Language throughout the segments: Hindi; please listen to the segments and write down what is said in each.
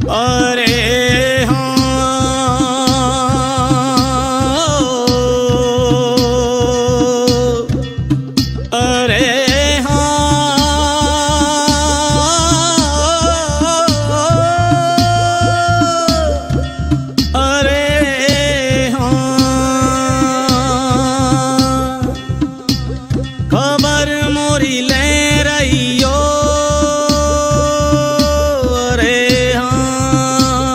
अरे खबर मोरी ले रही हो। अरे हाँ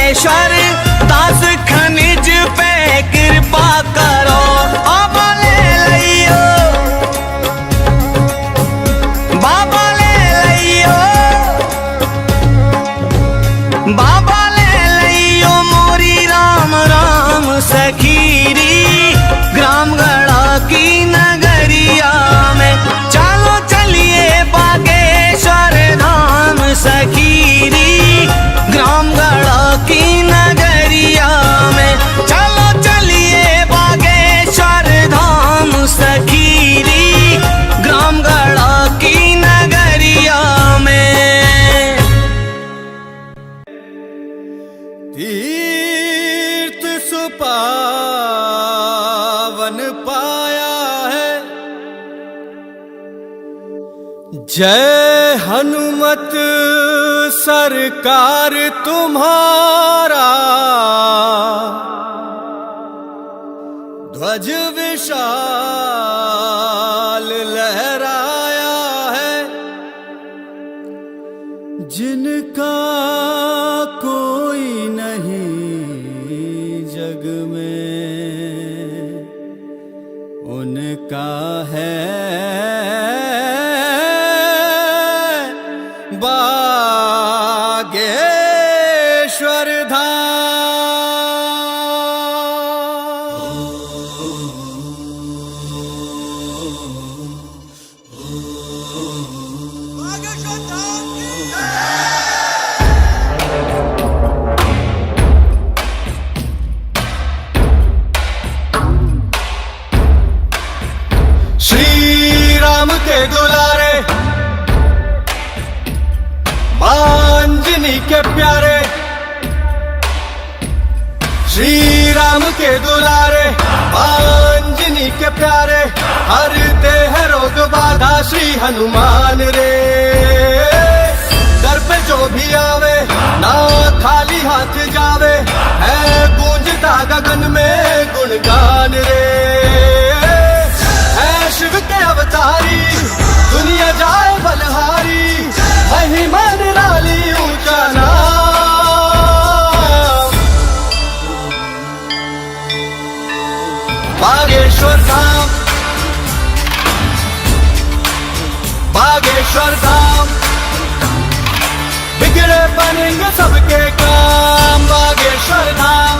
बागेश्वर दास खनिज पे कृपा करो। बाबा ले लियो, बाबा ले लियो, बाबा ले लियो मोरी राम राम सखीरी ग्राम गढ़ा की नगरिया में। चलो चलिए बागेश्वर धाम सखीरी ग्राम गढ़ा की नगरिया में। चलो चलिए बागेश्वर धाम सखीरी ग्राम गढ़ा की नगरिया में। तीर्थ सुपावन पाया है, जय हनुमत सरकार तुम्हारा। ध्वज विशाल लहराया है, जिनका कोई नहीं जग में उनका है बागेश्वर श्री राम के दुलारे अंजनी के प्यारे, श्री राम के दुलारे अंजनी के प्यारे। हरते हैं रोग बाधा श्री हनुमान रे। दर पे जो भी आवे ना खाली हाथ जावे, है गूंजता गगन में गुणगान रे। है शिव के अवतारी दुनिया जाए बलहारी, महिमा निराली ऊंचा नाम। बागेश्वर धाम, बागेश्वर धाम, बिगड़े बनेंगे सबके काम। बागेश्वर धाम,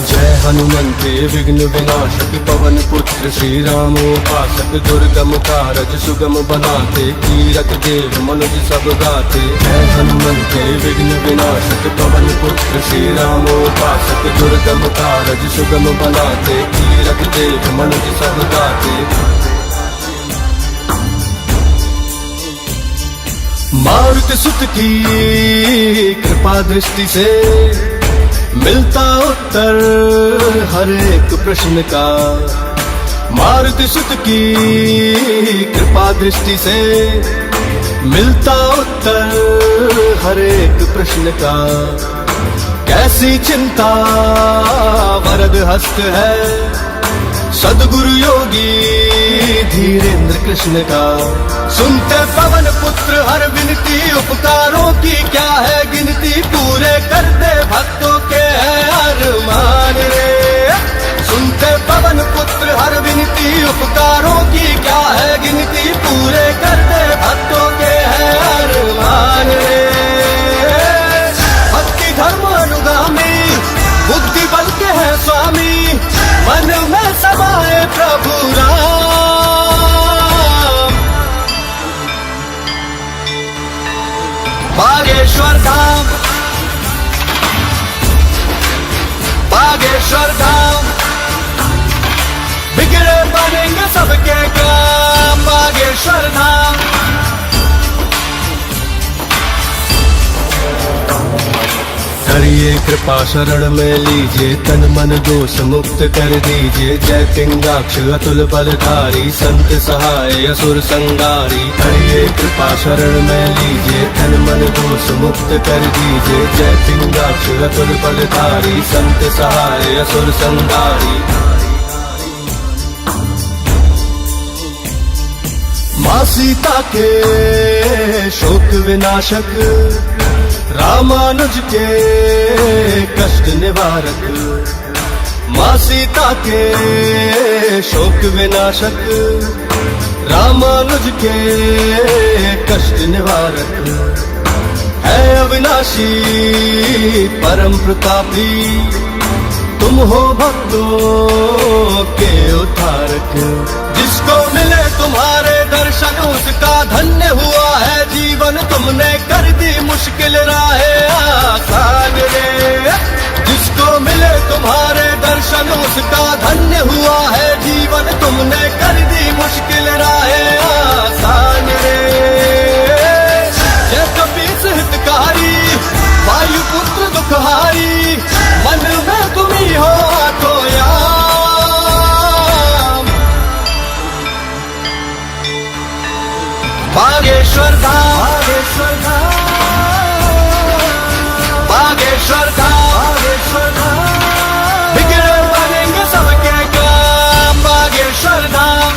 जय हनुमंते विघ्न विनाशक पवन पुत्र श्री रामोपासक। दुर्गम कारज सुगम बनाते, कीरत देव मनुज सब गाते। जय हनुमंते विघ्न विनाशक पवन पुत्र श्री रामोपासक। दुर्गम कारज सुगम बनाते, कीरत देव मनुज सब गाते। मारुति सुत की कृपा दृष्टि से मिलता उत्तर हर एक प्रश्न का। मारुति सुत की कृपा दृष्टि से मिलता उत्तर हर एक प्रश्न का। कैसी चिंता वरद हस्त है सदगुरु योगी धीरेन्द्र कृष्ण का। सुनते पवन पुत्र हर विनती, उपकारों की क्या है गिनती। पूरे करते भक्तों के है अरमान रे। सुनते पवन पुत्र हर विनती, उपकारों की क्या है गिनती। पूरे करते भक्तों के है अरमान रे। भक्ति धर्म अनुगामी, बुद्धि बल के है स्वामी। मन में समाए प्रभु राम। बागेश्वर धाम, बागेश्वर धाम, बिगड़े बनेंगे सबके काम। बागेश्वर धाम, करिए कृपा शरण में लीजिए, तन मन दोष मुक्त कर दीजिए। जय पिंगाक्ष अतुल बलधारी, संत सहाय असुर संगारी। करिए कृपा शरण में लीजिए, तन मन दोष मुक्त कर दीजिए। जय पिंगाक्ष अतुल बलधारी, संत सहाय असुर संगारी। माँ सीता के शोक विनाशक, रामानुज के कष्ट निवारक। माँ सीता के शोक विनाशक, रामानुज के कष्ट निवारक। है अविनाशी परम प्रतापी, तुम हो भक्तों के उद्धारक। जिसको मिले तुम्हारे दर्शन उसका धन्य हुआ है जीवन, तुमने कर दी मुश्किल राहें आसान रे। जिसको मिले तुम्हारे दर्शन उसका धन्य हुआ है जीवन, तुमने कर दी मुश्किल राहें आसान रे। जय कपीस हितकारी, वायुपुत्र दुखहारी, मन में तुम ही हो आठों याम। बागेश्वर धाम, बागेश्वर धाम, बागेश्वर धाम, बागेश्वर धाम। बिगड़े बनेंगे सबके काम, बागेश्वर धाम।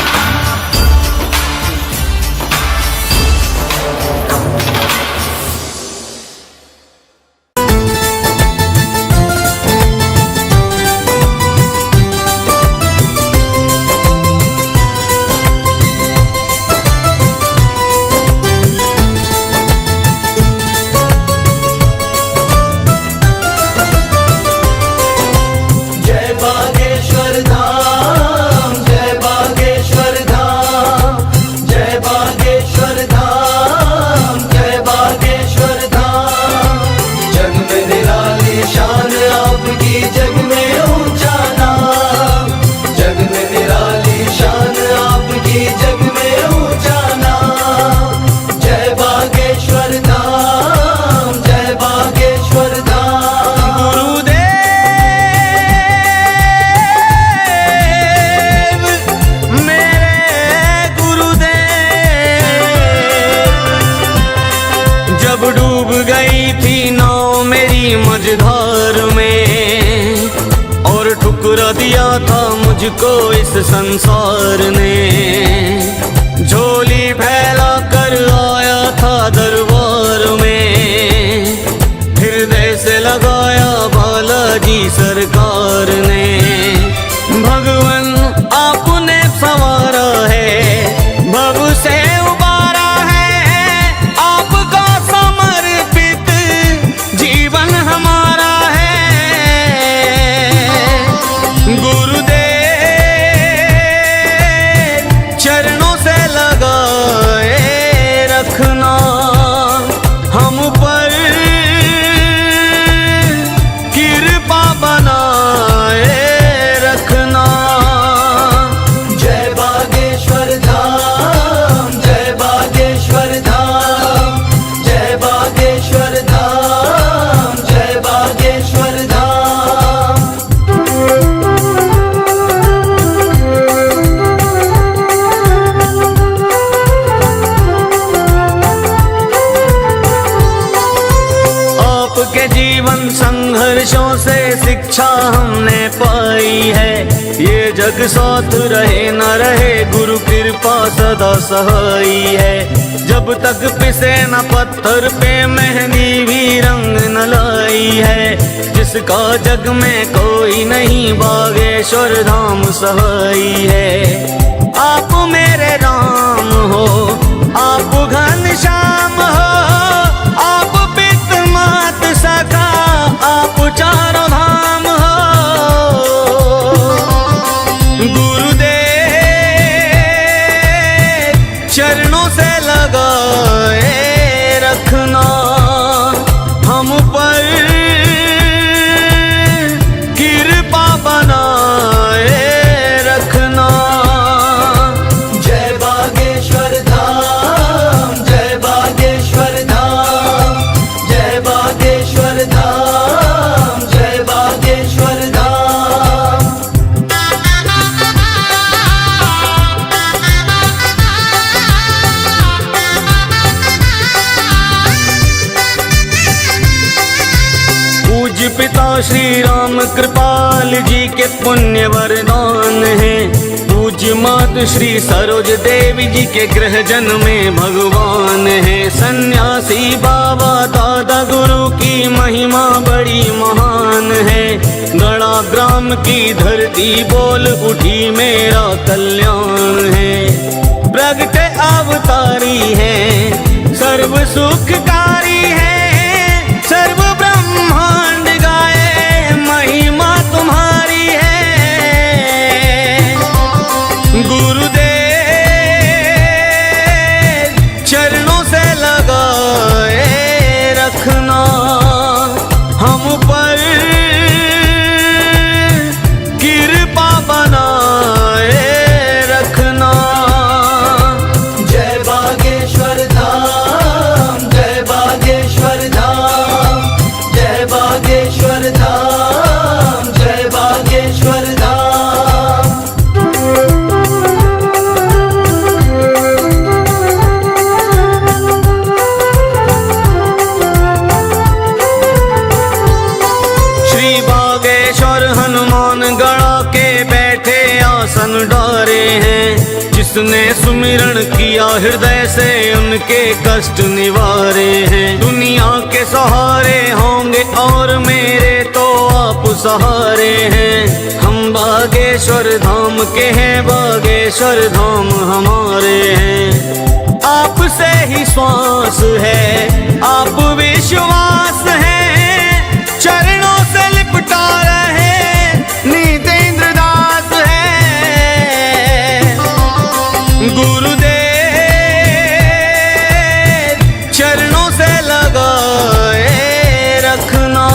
मझधार में और ठुकरा दिया था मुझको इस संसार ने। झोली फैला कर आया था दरबार में, हृदय से लगाया बालाजी सरकार ने। भगवन आपने संवारा है, भव से उबारा है, आपका समर्पित जीवन हमारा है। गुरुदेव चरणों से लगाए रखना हम पर कृपा बनाए रखना। जय बागेश्वर धाम, जय बागेश्वर धाम, जय बागेश्वर धाम, जय बागेश्वर धाम। आपके जीवन संघर्षों से शिक्षा हमने पाई है। ये जग साथ रहे न रहे, गुरु कृपा सदा सहाई है। जब तक पिसे न पत्थर पे मेहंदी भी रंग न लाई है। जिसका जग में कोई नहीं, बागेश्वर धाम सहाई है। आप मेरे राम हो, आप घनश्याम हो, आप पित मात सखा, आप चारों धाम हो। गुरुदेव चरणों से लगाए रखना हम पर कृपा बनाए रखना। जय बागेश्वर धाम, राम कृपाल जी के पुण्य वरदान है। पूज्य मात श्री सरोज देवी जी के गृह जन में भगवान है। सन्यासी बाबा दादा गुरु की महिमा बड़ी महान है। गणा ग्राम की धरती बोल उठी मेरा कल्याण है। प्रगट अवतारी है, सर्व सुखकारी है। सर्व ब्रह्मांड गाए महिमा तुम्हारी है। गुरुदेव चरणों से लगाए रखना हम पर कृपा बनाए रखना। जय बागेश्वर धाम, जय बागेश्वर धाम, जय बागेश्वर धाम, जय बागेश्वर धाम। श्री बागेश्वर हनुमान गढ़ा के बैठे आसन डारे हैं। जिसने सुमिरन किया हृदय से उनके कष्ट निवारे हैं। दुनिया के सहारे होंगे और मेरे तो आप सहारे हैं। हम बागेश्वर धाम के हैं, बागेश्वर धाम हमारे हैं। आपसे ही श्वास है, आप विश्वास है। चरणों से लिपटा रहे नीतेंद्र दास है। गुरुदेव चरणों से लगाए रखना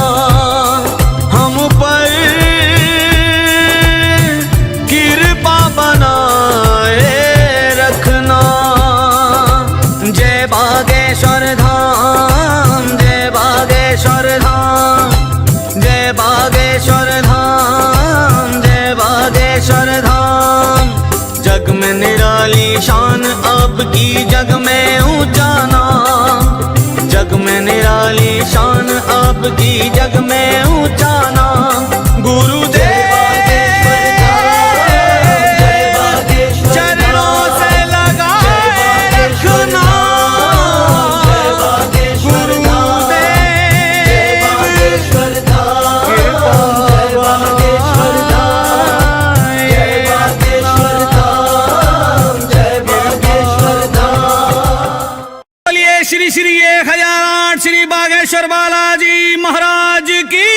हम पर कृपा बनाए रखना। जय बागेश्वर धाम, जय बागेश्वर धाम, जय बागेश्वर धाम, जय बागेश्वर धाम। जग में निराली शान आपकी, जग में ऊंचा नाम। जग में निराली शान आपकी, जग में ऊंचा नाम। गुरुदेव चरणों से लगाए रखना। श्री श्री 1008 श्री बागेश्वर बालाजी महाराज की।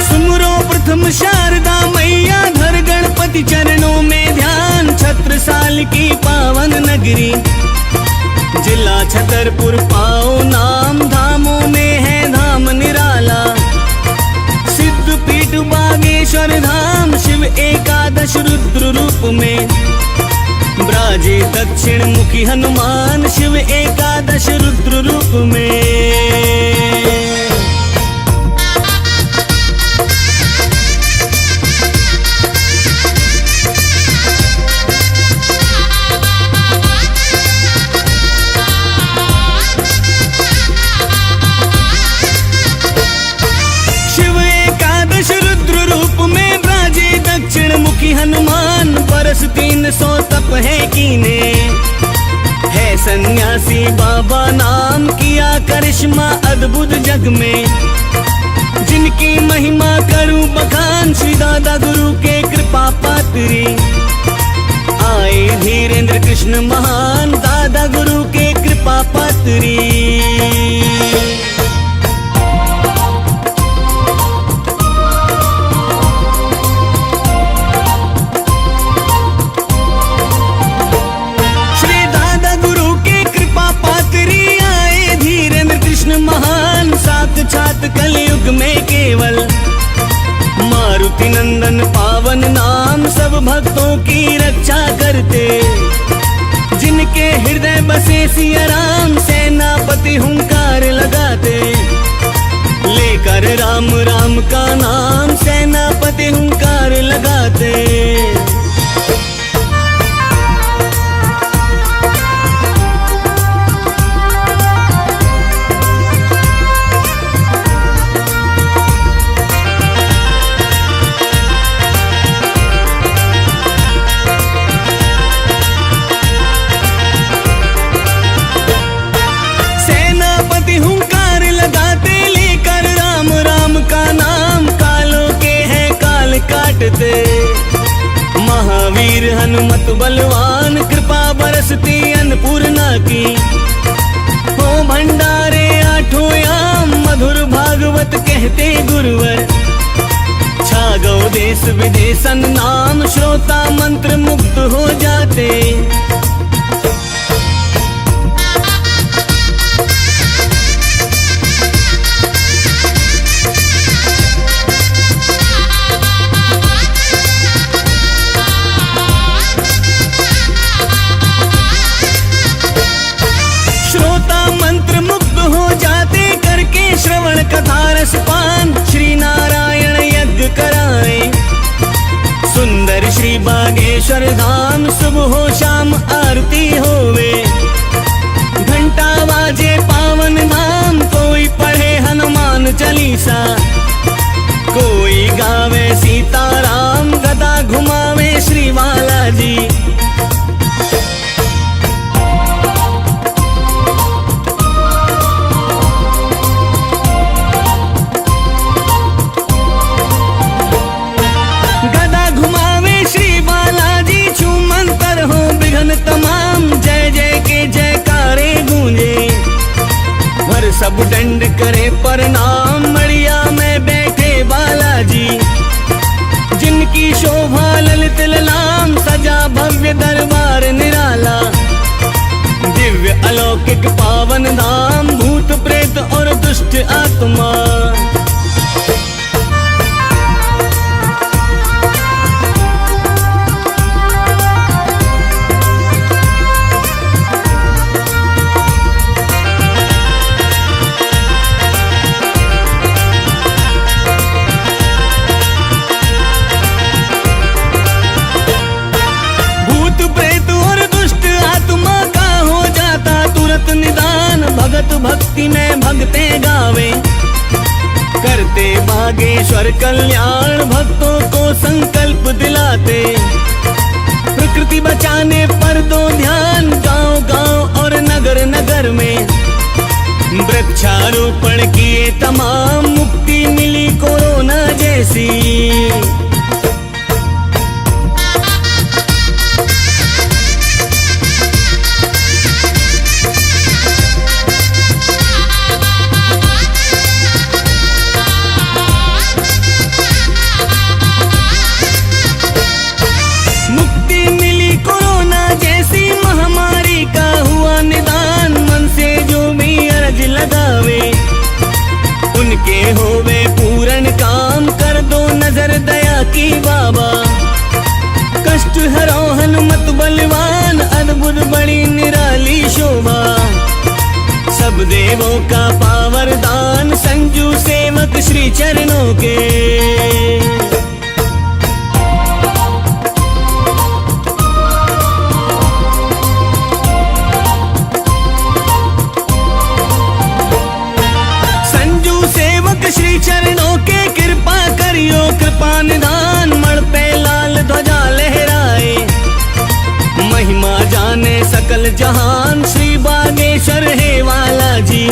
सुमरो प्रथम शारदा मैया, धर गणपति चरणों में ध्यान। छत्रसाल की पावन नगरी जिला छतरपुर पाओ नाम। धामों में है धाम निराला, सिद्ध पीठ बागेश्वर धाम। शिव एकादश रुद्र रूप में ब्राजे दक्षिण मुखी हनुमान। शिव एकादश रुद्र रूप में। हनुमान बरस 300 तप है कीने। है सन्यासी बाबा नाम, किया करिश्मा अद्भुत जग में। जिनकी महिमा करूं बखान, श्री दादा गुरु के कृपा पात्री। आए धीरेन्द्र कृष्ण महान, दादा गुरु के कृपा पात्री। महान साक्षात कलयुग में केवल। मारुति नंदन पावन नाम, सब भक्तों की रक्षा करते। जिनके के हृदय बसे सिया राम, सेनापति हुंकार लगाते, लेकर राम राम का नाम, सेनापति हुंकार लगाते। महावीर हनुमत बलवान, कृपा बरसती अन्नपूर्णा की, हो भंडारे आठों याम, मधुर भागवत कहते गुरुवर, छा गौ देश विदेशन नाम, श्रोता मंत्र मुक्त हो जाते। श्रवण कथा रसपान, श्री नारायण यज्ञ कराए, सुंदर श्री बागेश्वर धाम, सुबह हो शाम आरती होवे, घंटा बाजे पावन धाम, कोई पढ़े हनुमान चालीसा, कोई गावे सीताराम, गदा घुमावे श्री बालाजी। तमाम जय जय के जयकारे गूंजे, भर सब दंड करे प्रणाम, मड़िया में बैठे बालाजी, जिनकी शोभा ललित ललाम, सजा भव्य दरबार निराला, दिव्य अलौकिक पावन धाम, भूत प्रेत और दुष्ट आत्मा। भगत भक्ति में भगते गावे, करते बागेश्वर कल्याण, भक्तों को संकल्प दिलाते, प्रकृति बचाने पर दो ध्यान, गांव गांव और नगर नगर में, वृक्षारोपण किए तमाम, मुक्ति मिली कोरोना जैसी। उनके होवे पूर्ण काम, कर दो नजर दया की बाबा, कष्ट हरो हनुमत बलवान, अद्भुत बड़ी निराली शोभा, सब देवों का पावर दान, संजू सेवक श्री चरणों के। श्री चरणों के कृपा करियो, कृपा निधान, मण पे लाल ध्वजा लहराए, महिमा जाने सकल जहान, श्री बागेश्वर है वाला जी,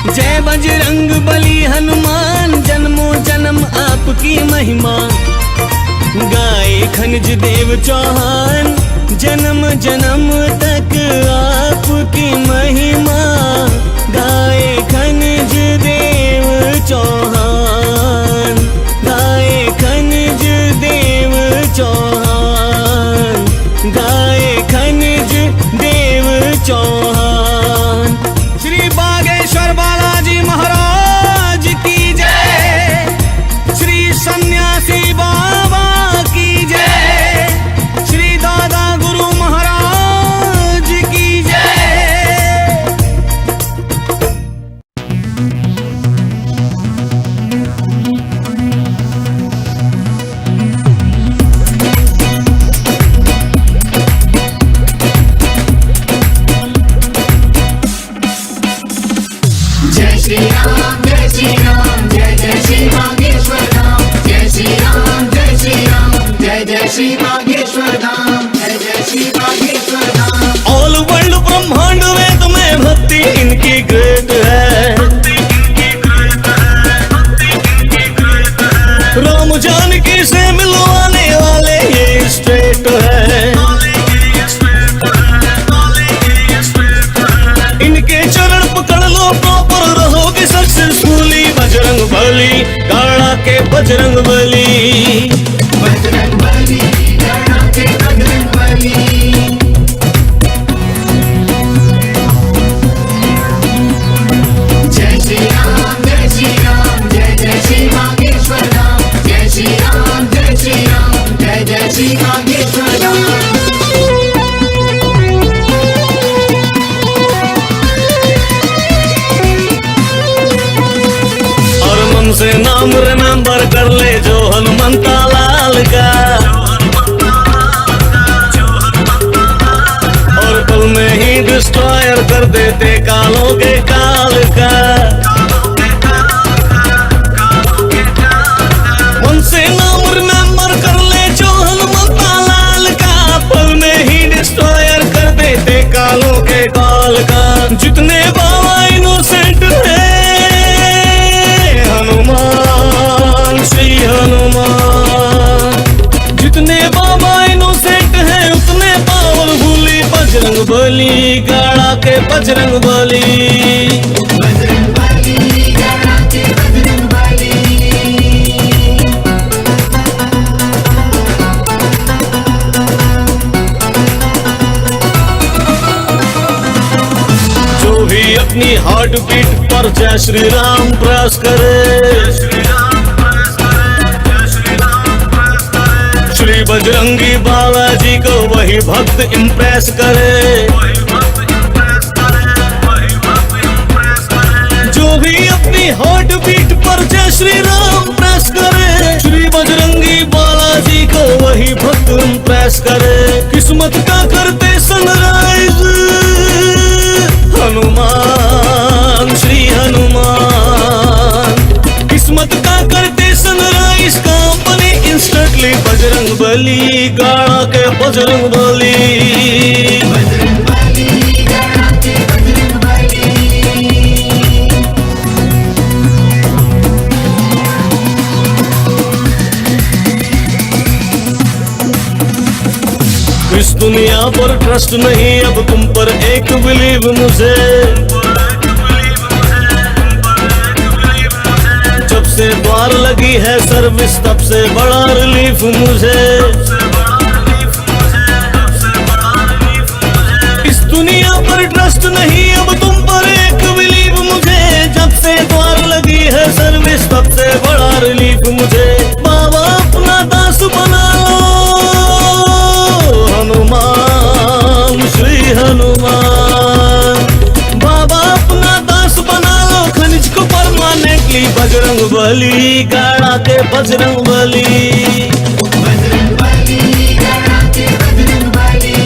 जय बजरंग बली हनुमान, जन्मों जन्म आपकी महिमा, गाए खनिज देव चौहान, जन्म जन्म तक आपकी महिमा, गाए खनिज देव चौहान, गाए खनिज देव चौहान, गाए खनिज देव चौहान। श्री बागेश्वर बालाजी महाराज की जय, श्री सन्यासी बाबा की जय, श्री दादा गुरु महाराज श्री राम जय श्री राम जय जय श्री बागेश्वर धाम जय श्री राम जय श्री राम जय जय श्री बागेश्वर धाम जय जय श्री बागेश्वर धाम। ऑल वर्ल्ड ब्रह्मांड वेद में भक्ति इनकी ग्रेट है। राम जानकी से मिलवाने वाले ये स्ट्रेट है। इनके चरण पकड़ लो प्रॉपर रहोगे सक्सेसफुली। बजरंग बली गाड़ा के बजरंग बली, बजरंग बली गाड़ा के बजरंग बली। जय श्री राम जय श्री राम जय जय श्री बागेश्वर धाम जय श्री राम जय श्री राम जय जय श्री बागेश्वर धाम। से नाम रिमेंबर कर ले जो हनुमंता लाल का, और पल में ही डिस्ट्रॉयर कर देते कालों के काल का। मन से नाम रिमेंबर कर ले जो हनुमंता लाल का, पल में ही डिस्ट्रॉयर कर देते कालों के काल का। जितने बाबा इनोसेंट है हनुमान श्री हनुमान, जितने बाबा इनोसेंट हैं उतने पावरफुली बजरंग बली गाड़ा के बजरंग बली। बजरंग बली गाड़ा के बजरंग बली। जो भी अपनी हार्ट बीट पर जय श्री राम प्रेस करे, श्री बजरंगी बालाजी को वही भक्त इम्प्रेस करे। जो भी अपनी हार्ट बीट पर जय श्री राम प्रेस करे, श्री बजरंगी बालाजी को वही भक्त इम्प्रेस करे। किस्मत का करते सनराइज हनुमान श्री हनुमान, किस्मत का करते sunrise company instantly Bajrang Bali गाड़ा के बजरंग बली। बजरंग बली गाड़ा के बजरंग बली। इस दुनिया पर ट्रस्ट नहीं अब तुम पर एक बिलीव मुझे, जब से द्वार लगी है सर्विस तब से बड़ा रिलीफ मुझे। इस दुनिया पर ट्रस्ट नहीं अब तुम पर एक बिलीव मुझे, जब से द्वार लगी है सर्विस तब से बड़ा रिलीफ मुझे। बाबा अपना दास बना लो हनुमान श्री हनुमान, बाबा अपना दास बना लो खनिज को परमानेंटली बजरंग बली गाड़ा के बजरंग बली। बजरंग बली गाड़ा के बजरंग बली।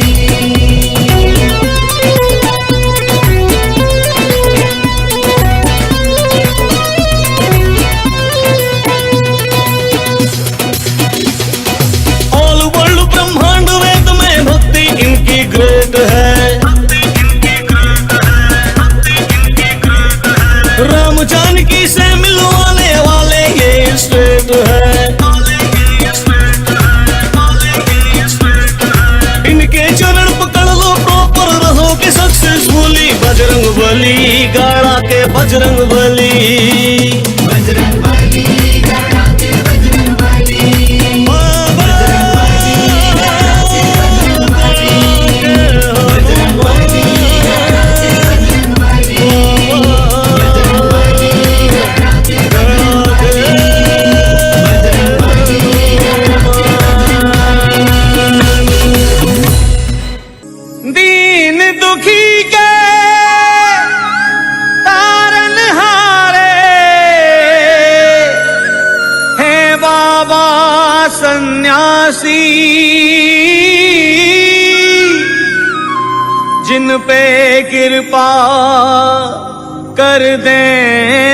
ऑल वर्ल्ड ब्रह्मांड वेद में भक्ति इनकी ग्रेट है। राम जानकी से मिलवाने वाले ये स्ट्रेट है। इनके चरण पकड़ लो प्रॉपर रहोगे सक्सेसफुली। बजरंग बली गाड़ा के बजरंग बली। बजरंग बली गाड़ा के बजरंग बली। बजरंग बली गाड़ा के बजरंग बली। बजरंग बली गाड़ा के बजरंग बली। बजरंग बली गाड़ा के बजरंग बली। बजरंग बली गाड़ा के दीन दुखी के तारन हारे हैं बाबा सन्यासी, जिन पे कृपा कर दें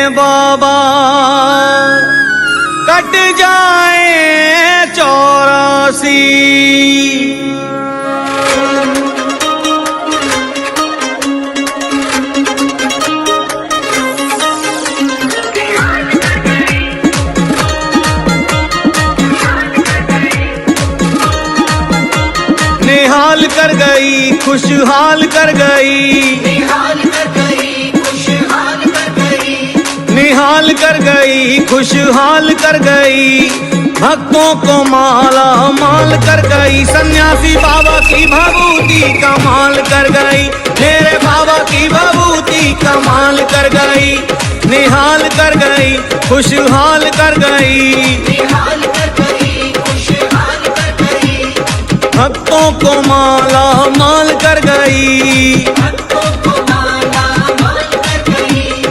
खुशहाल कर गई, निहाल कर गई, खुशहाल कर गई, निहाल कर गई, खुशहाल कर गई, भक्तों को माला माल कर गई। सन्यासी बाबा की भभूति कमाल कर गई, मेरे बाबा की भभूति कमाल कर गई, निहाल कर गई, खुशहाल कर गई, निहाल कर गई, खुशहाल कर गई, भक्तों को माला माल कर गई, भक्तों को माला माल कर गई,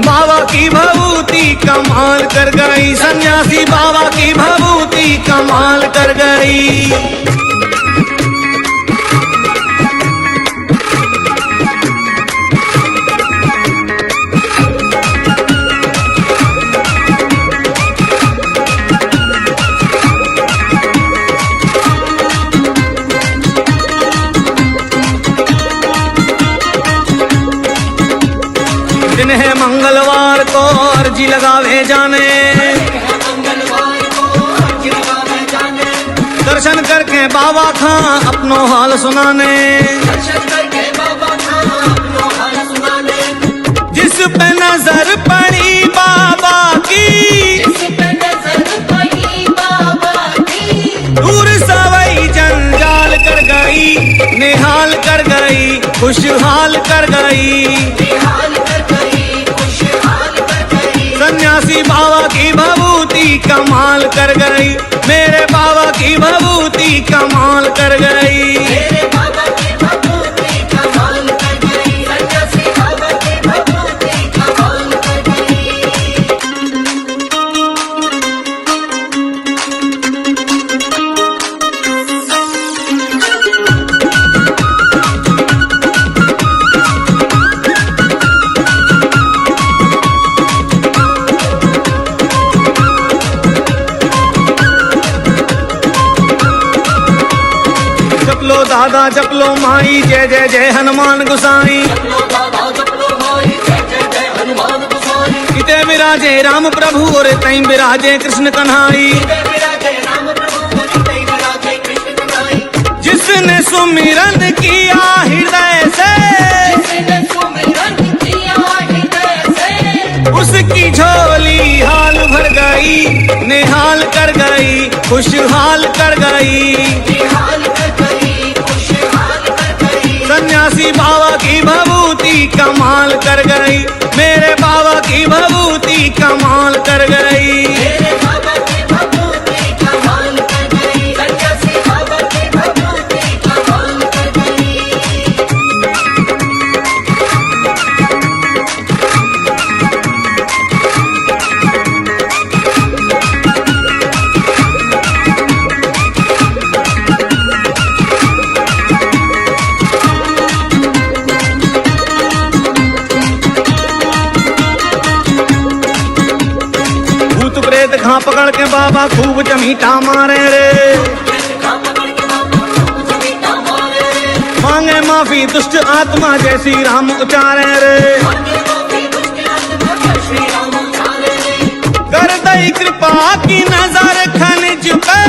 बाबा की भभूति कमाल कर गई, सन्यासी बाबा की भभूति कमाल कर गई। दिन है मंगलवार को अर्जी लगावे जाने, मंगलवार को अर्जी लगावे जाने, दर्शन करके बाबा खां अपनो हाल सुनाने, दर्शन करके बाबा का अपनो हाल सुनाने, जिस पे नजर पड़ी बाबा की, जिस पे नजर पड़ी बाबा की, दूर सवई जंजाल कर गई, निहाल कर गई, खुशहाल कर गई, निहाल कर गई, खुशहाल कर गई, सन्यासी बाबा की भभूति कमाल कर गई, मेरे बाबा की भभूति कमाल कर गई। मेरे बाबा की भभूति कमाल कर गई, सन्यासी बाबा की भभूति कमाल कर गई। जप लो दादा जप लो माई, जय जय जय हनुमान गोसाई, जपलो बाबा जपलो माई, जय जय जय हनुमान गोसाई, इते विराजे राम प्रभु और तई विराजे कृष्ण कन्हाई, जय विराजे राम प्रभु, जय विराजे कृष्ण कन्हाई, जिसने सुमिरन किया हृदय से, जिसने सुमिरन किया हृदय से, उसकी झोली हाल भर गई, निहाल कर गई, खुशहाल कर गई, निहाल कर गई, खुशहाल कर गई, सन्यासी बाबा की भभूति कमाल कर गई, मेरे बाबा की भभूति कमाल कर गई। मेरे बाबा की भभूति कमाल कर गई, सन्यासी बाबा की भभूति कमाल कर गई। भूत प्रेत घा पकड़ के बाबा खूब चमीटा मारे रे, मांगे माफी दुष्ट आत्मा जय श्री राम उचारे रे, कर दई कृपा की नजर खनिज पे,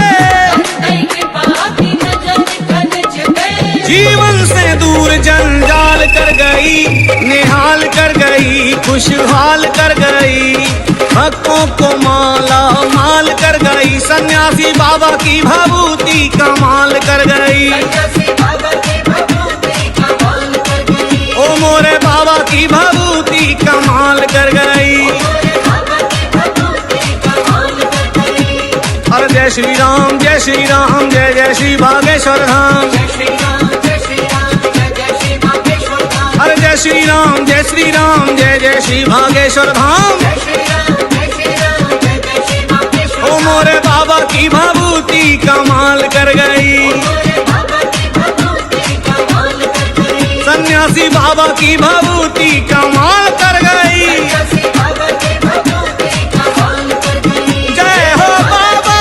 जीवन से दूर जंजाल कर गई, निहाल कर गई, खुशहाल कर गई, भक्तों को माला माल कर गई, सन्यासी बाबा की भभूति कमाल कर गई, ओ मोरे बाबा की भभूति कमाल कर गई। अरे जय श्री राम जय श्री राम, जय जय श्री बागेश्वर धाम, अरे जय श्री राम जय श्री राम, जय जय श्री बागेश्वर धाम, ओ मोरे बाबा की भभूति कमाल कर गई, सन्यासी बाबा की भभूति कमाल कर गई। जय हो बाबा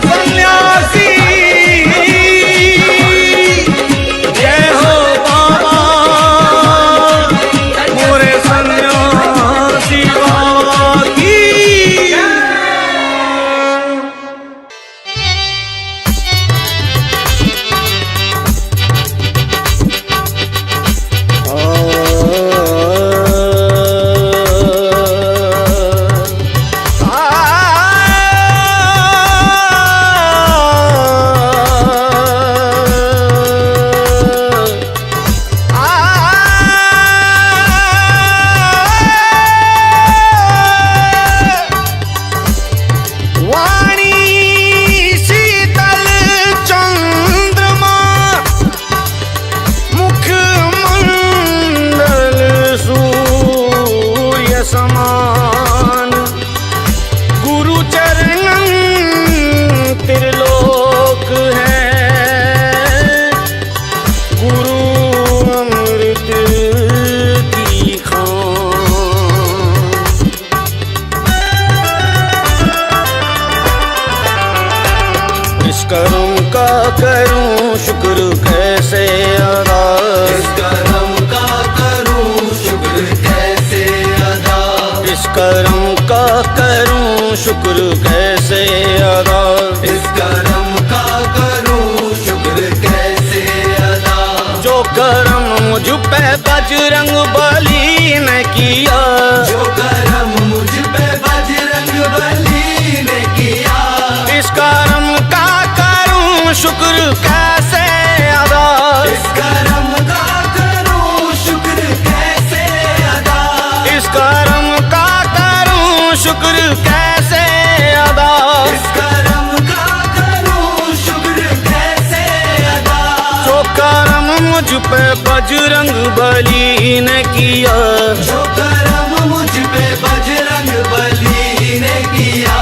सन्यासी, जय हो बाबा मोरे सन्यासी बाबा की। समान। गुरु चरणन त्रिलोक है, गुरु अमृत की खान। इस कर्म का करूं शुक्र कैसे अदा, इस कर्म का करूं शुक्र कैसे अदा, इस कर्म का करूं शुक्र कैसे अदा। इस कर्म का करूं शुक्र कैसे अदा, जो कर्म मुझ पे बजरंग बली ने किया, जो कर्म मुझ पे बजरंग बली ने किया। इस कर्म का करूं शुक्र कैसे अदा, इस कर्म का करूं शुक्र कैसे अदा, इस कर्म का करूं शुक्र कैसे अदा। इस कर्म का करूं शुक्र कैसे अदा, जो कर्म मुझ पे बजरंग बली ने किया, जो कर्म मुझ पे बजरंग बली ने किया।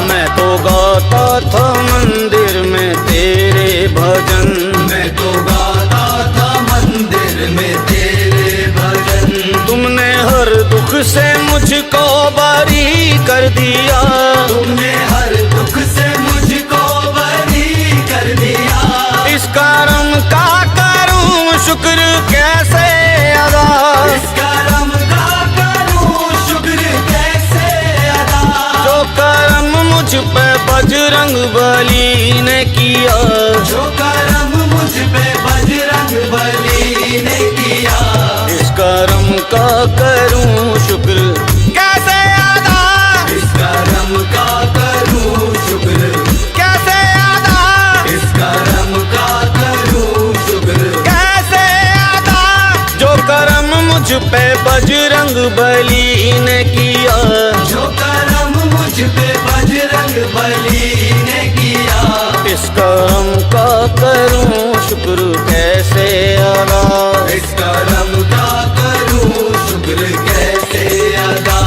मैं तो गाता था मंदिर में तेरे भजन, मैं तो गाता था मंदिर में तेरे भजन। तुमने हर दुख से मुझको बरी कर दिया, तुमने हर दुख से मुझको बरी कर दिया। इस कर्म का करूं शुक्र कैसे अदा, इस कर्म का करूं शुक्र कैसे अदा, जो कर्म मुझ पे बजरंग बली ने किया, जो कर्म मुझ पे बजरंग बली ने किया। इस कर्म का करूं शुक्र कैसे अदा, इस कर्म का करूं शुक्र कैसे अदा, इस कर्म का करूं शुक्र कैसे अदा। जो कर्म मुझ पे बजरंग बली ने किया, जो कर्म मुझ पे बजरंग बली ने किया। इस कर्म का करूं शुक्र कैसे अदा। इस कर्म का करूं शुक्र कैसे अदा।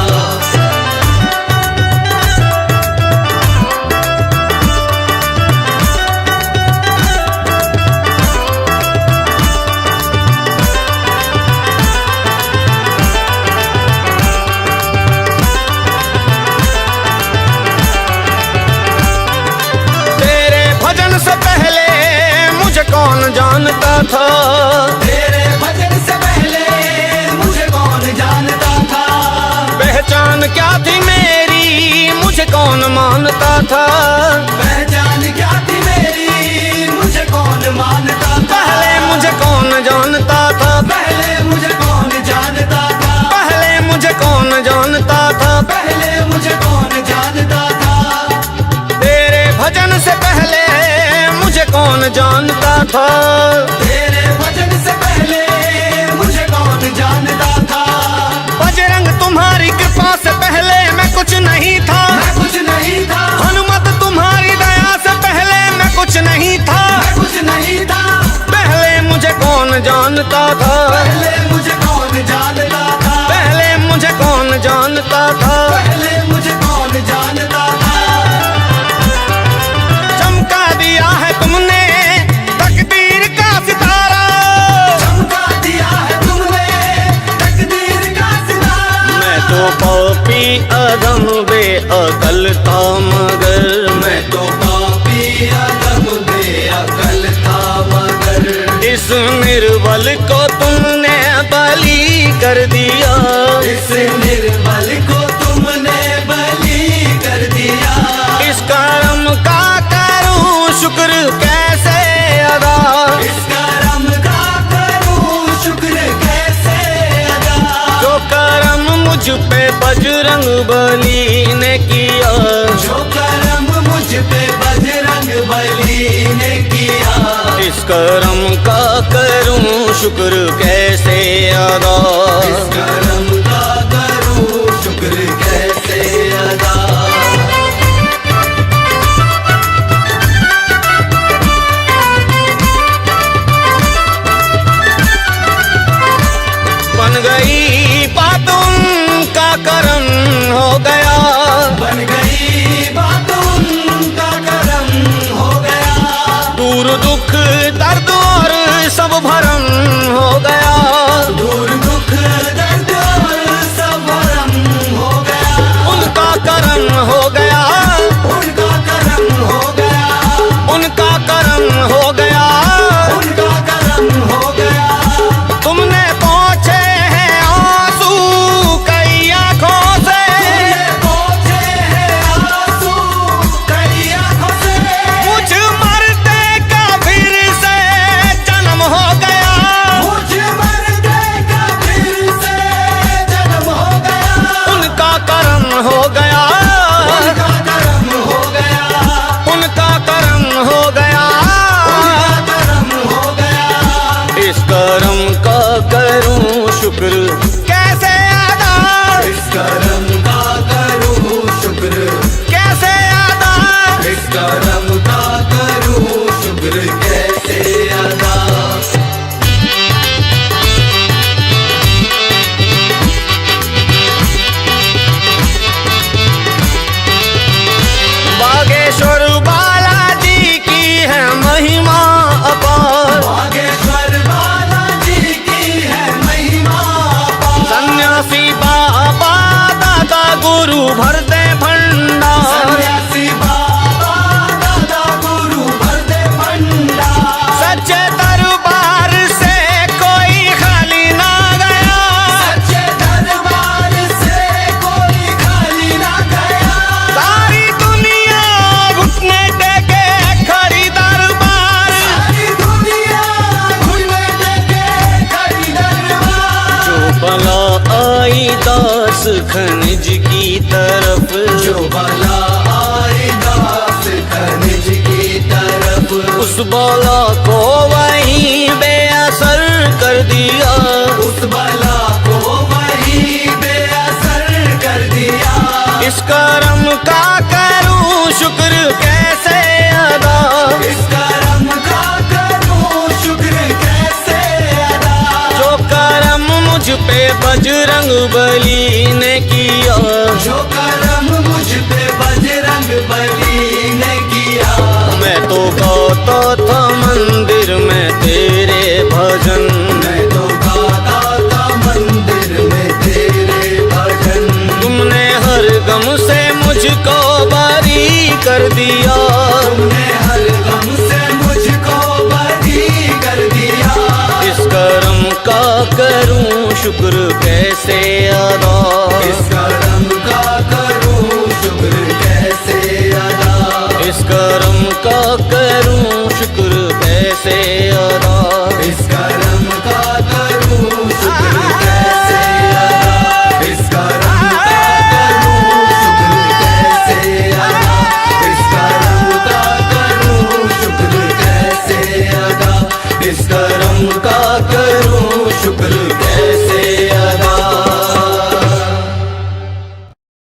तेरे भजन से पहले मुझे कौन जानता था, तेरे भजन से पहले मुझे कौन जानता था। पहचान क्या थी मेरी मुझे कौन मानता था। पहचान क्या थी मेरी मुझे कौन मानता था। पहले मुझे कौन जानता था, पहले मुझे कौन जानता था। पहले मुझे कौन जानता था। पहले मुझे कौन जानता था। तेरे भजन से पहले मुझे कौन जानता था। तेरे भजन से पहले मुझे कौन जानता था। बजरंग तुम्हारी कृपा से पहले मैं कुछ नहीं था, मैं कुछ नहीं था। हनुमत तुम्हारी दया से पहले मैं कुछ नहीं था। मैं कुछ नहीं था। पहले मुझे कौन जानता था, पहले मुझे कौन जानता था। पहले मुझे कौन जानता था। पहले मुझे कौन जानता था। चमका दिया है तुमने तकदीर का सितारा, चमका दिया है तुमने तकदीर का सितारा। मैं तो पापी अधम बेअकल था मगर, मैं तो पापी अधम बेअकल था मगर। इस निर्बल को तुमने बलि कर दिया। इस निर्बल को तुमने बलि कर दिया। इस कर्म का करूं शुक्र कैसे अदा, इस कर्म का करूं शुक्र कैसे अदा। जो कर्म मुझ पे बजरंग बली ने किया। जो कर्म मुझ पे बजरंग बली ने किया। इस कर्म का करूं शुक्र कैसे अदा। इस कर्म का करूं शुक्र कैसे अदा। बन गई बात उनका कर्म गई बात उनका करम हो गया। दूर दुख दर्द और सब भरम हो गया। दूर दुख दर्द और सब भरम हो गया। उनका करम हो गया। उनका करम हो गया। उनका करम हो गया। उनका करम हो गया। तुमने पहुँचे हैं आंसू कई आंखों से। पहुँचे हैं आंसू कई आंखों से। मुझ मरते का फिर से जन्म हो गया। मुझ मरते का फिर से जन्म हो गया। उनका करम हो गया। उनका करम हो गया। उनका करम हो गया। उनका करम हो गया। इस करम का करूं शुक्र कैसे अदा। इस करम का करूं शुक्र कैसे अदा। इस करम का करूं शुक्र कैसे अदा। बागेश्वर बालाजी की है महिमा अपार। बागेश्वर बालाजी की है महिमा अपार। सन्यासी बाबा दादा गुरु भर दे भंडार। सन्यासी बाबा दादा गुरु भर दे भंडार। सच्चे दरबार से कोई खाली ना गया। सच्चे दरबार से कोई खाली ना गया। सारी दुनिया घुटने टेके खड़ी दरबार। सारी दुनिया घुटने टेके खड़ी दरबार। जो बला आई दास खनिज की तरफ। जो बला आई दास खनिज की तरफ। उस बला को वहीं बेअसर कर दिया। उस बला को वहीं बेअसर कर दिया। इस करम का करूं शुक्र कैसे अदा। इस करम का करूं शुक्र कैसे अदा। जो करम मुझ पे बजरंग बली ने किया। जो करम मुझ पे बजरंग बली ने किया। मैं तो गाता था मंदिर में तेरे भजन। मैं तो गाता था मंदिर में तेरे भजन। तुमने हर गम से मुझको बरी कर दिया। तुमने हर गम से मुझको बरी कर दिया। इस करम का करूं शुक्र कैसे अदा। इस करम का करूं शुक्र कैसे अदा। इस करम का करूं शुक्र कैसे अदा।